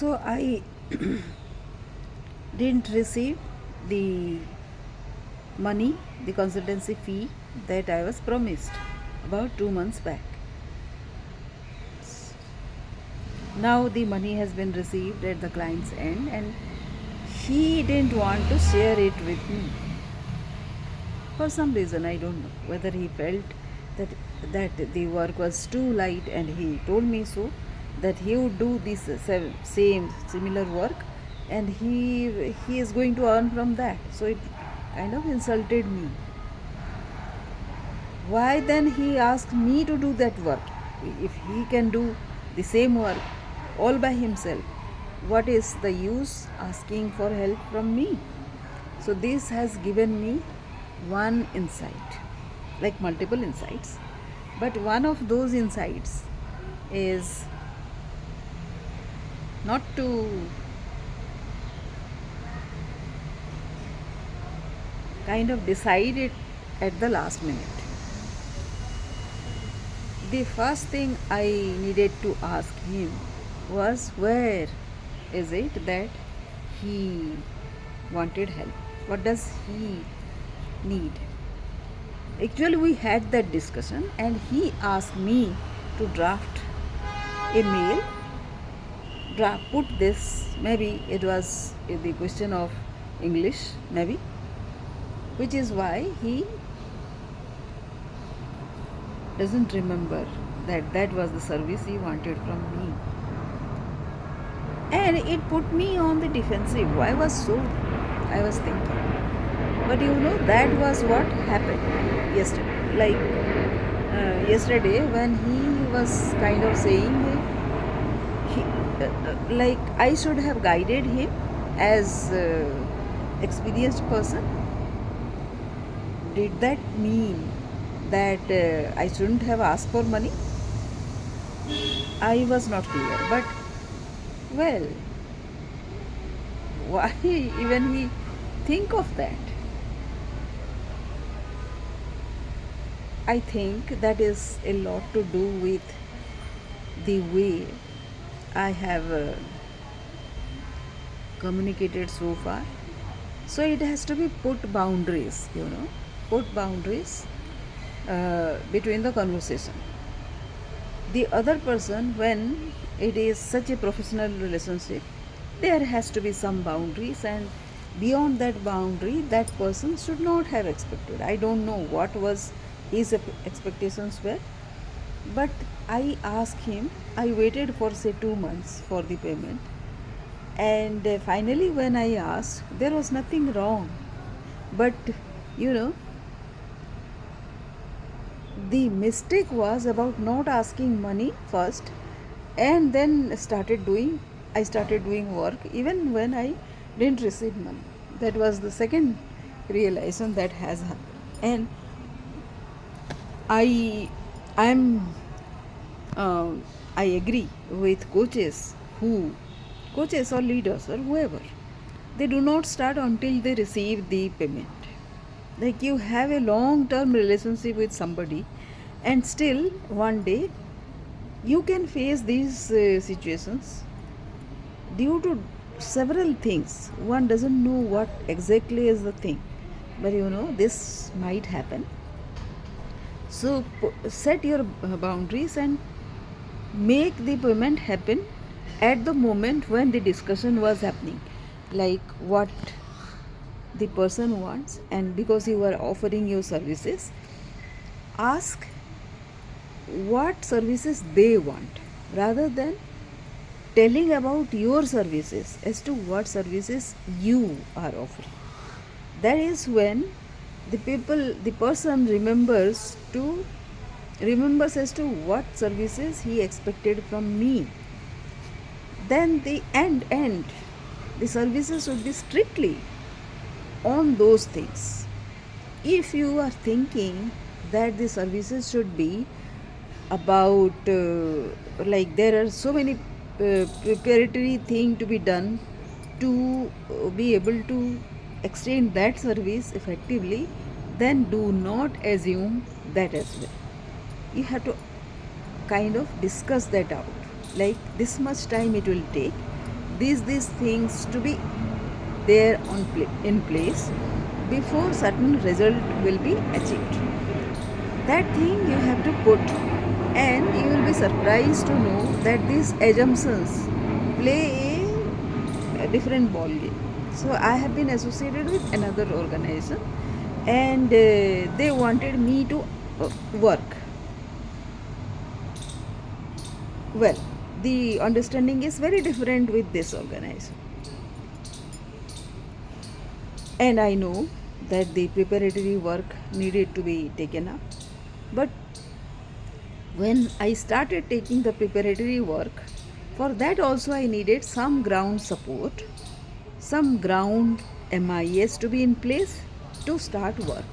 So I didn't receive the money, the consultancy fee that I was promised about 2 months back. Now the money has been received at the client's end, and he didn't want to share it with me. For some reason, I don't know whether he felt that the work was too light, and he told me so, that he would do this same similar work, and he is going to earn from that. So it kind of insulted me. Why then he asked me to do that work? If he can do the same work all by himself, what is the use asking for help from me? So this has given me one insight, like multiple insights, but one of those insights is not to kind of decide it at the last minute. The first thing I needed to ask him was, where is it that he wanted help? What does he need? Actually, we had that discussion, and he asked me to draft a mail, put this, maybe it was the question of English, maybe, which is why he doesn't remember that that was the service he wanted from me. And it put me on the defensive. I was thinking. But that was what happened yesterday. Yesterday, when he was kind of saying, like I should have guided him as experienced person. Did that mean that I shouldn't have asked for money? I was not clear. But well, why even he think of that? I think that is a lot to do with the way I have communicated so far. So it has to be put boundaries, put boundaries between the conversation. The other person, when it is such a professional relationship, there has to be some boundaries, and beyond that boundary, that person should not have expected. I don't know what was his expectations were, but I asked him. I waited for say 2 months for the payment, and finally when I asked, there was nothing wrong, but the mistake was about not asking money first, and then I started doing work even when I didn't receive money. That was the second realization that has happened. And I agree with coaches or leaders or whoever. They do not start until they receive the payment. Like, you have a long term relationship with somebody, and still one day you can face these situations due to several things. One doesn't know what exactly is the thing, but this might happen. So set your boundaries and make the payment happen at the moment when the discussion was happening, like what the person wants. And because you are offering your services, ask what services they want, rather than telling about your services as to what services you are offering. That is when the person remembers as to what services he expected from me. Then the the services should be strictly on those things. If you are thinking that the services should be about like there are so many preparatory things to be done to be able to extend that service effectively, then do not assume that as well. You have to kind of discuss that out, like this much time it will take, these things to be there in place before certain result will be achieved. That thing you have to put, and you will be surprised to know that these assumptions play a different ball game. So I have been associated with another organization, and they wanted me to work well. The understanding is very different with this organization, and I know that the preparatory work needed to be taken up. But when I started taking the preparatory work, for that also I needed some ground support, some ground MIS to be in place to start work.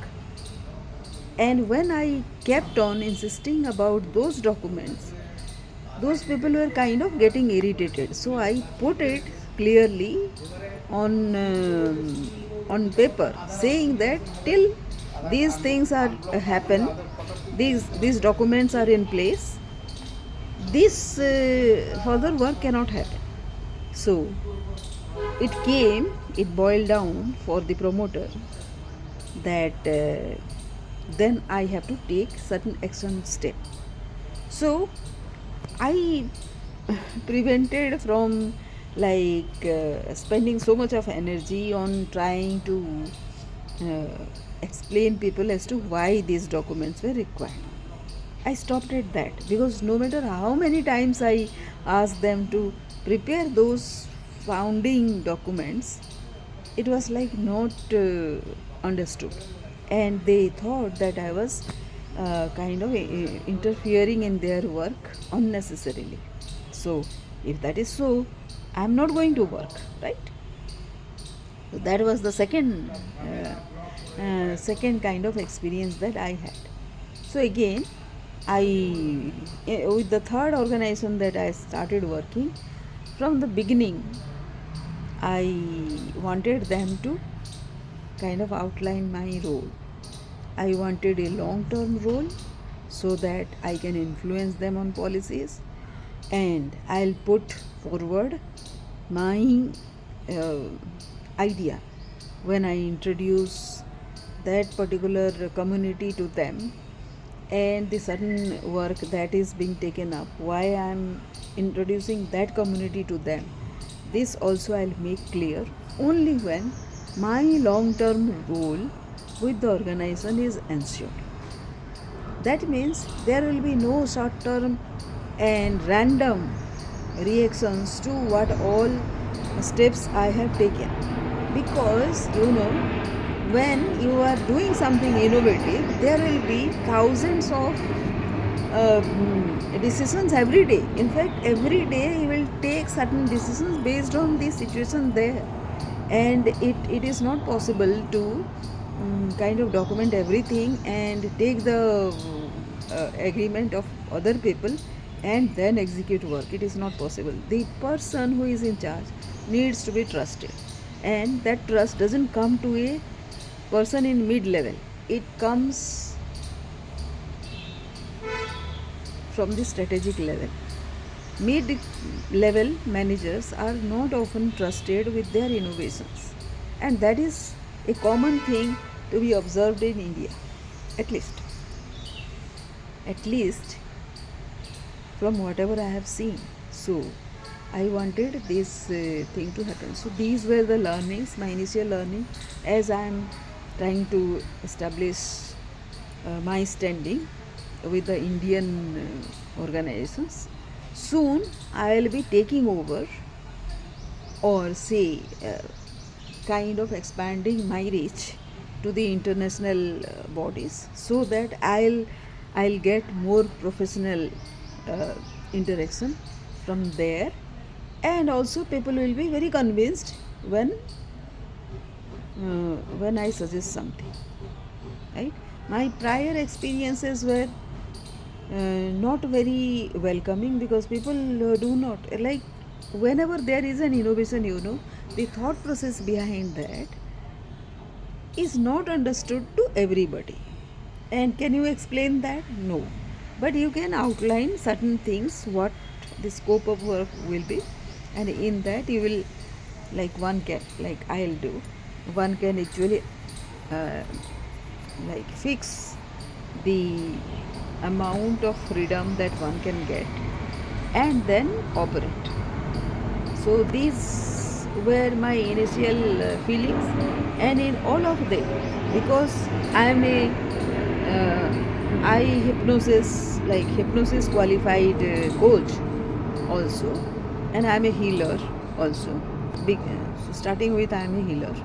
And when I kept on insisting about those documents, those people were kind of getting irritated. So I put it clearly on paper, saying that till these things are happen, these documents are in place, this further work cannot happen. So it boiled down for the promoter that then I have to take certain action step. So I prevented from spending so much of energy on trying to uh, explain people as to why these documents were required. I stopped at that, because no matter how many times I asked them to prepare those founding documents, it was like not understood, and they thought that I was kind of interfering in their work unnecessarily. So if that is so, I am not going to work, right? So that was the second kind of experience that I had. So again, with the third organization that I started working, from the beginning I wanted them to kind of outline my role. I wanted a long term role so that I can influence them on policies, and I'll put forward my uh, idea when I introduce that particular community to them, and the certain work that is being taken up, why I am introducing that community to them. This also I'll make clear only when my long term role with the organization is ensured. That means there will be no short term and random reactions to what all steps I have taken. Because when you are doing something innovative, there will be thousands of decisions every day. In fact, every day you will take certain decisions based on the situation there, and it is not possible to kind of document everything and take the agreement of other people and then execute work. It is not possible. The person who is in charge needs to be trusted, and that trust doesn't come to a person in mid level. It comes from the strategic level. Mid level managers are not often trusted with their innovations, and that is a common thing to be observed in India, at least. At least from whatever I have seen. So I wanted this thing to happen. So these were the learnings, my initial learning, as I am trying to establish my standing with the Indian organizations. Soon I will be taking over, or say kind of expanding my reach to the international bodies, so that I'll get more professional interaction from there, and also people will be very convinced when I suggest something, right? My prior experiences were not very welcoming, because people do not like, whenever there is an innovation, the thought process behind that is not understood to everybody. And can you explain that? No. But you can outline certain things, what the scope of work will be, And in that you will, like one can, like I'll do, one can actually uh, like fix the amount of freedom that one can get and then operate. So these were my initial feelings, and in all of them, because I am a I hypnosis qualified coach also, and I am a healer also. So starting with, I am a healer.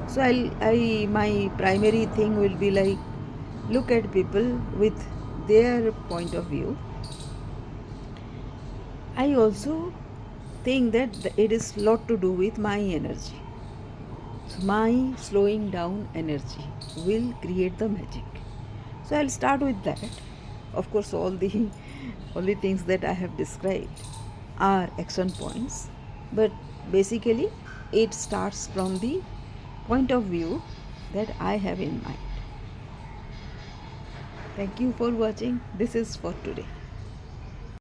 So I my primary thing will be like look at people with their point of view. I also think that it is lot to do with my energy. So my slowing down energy will create the magic. So I'll start with that. Of course, all the only things that I have described are action points, but basically it starts from the point of view that I have in mind. Thank you for watching. This is for today.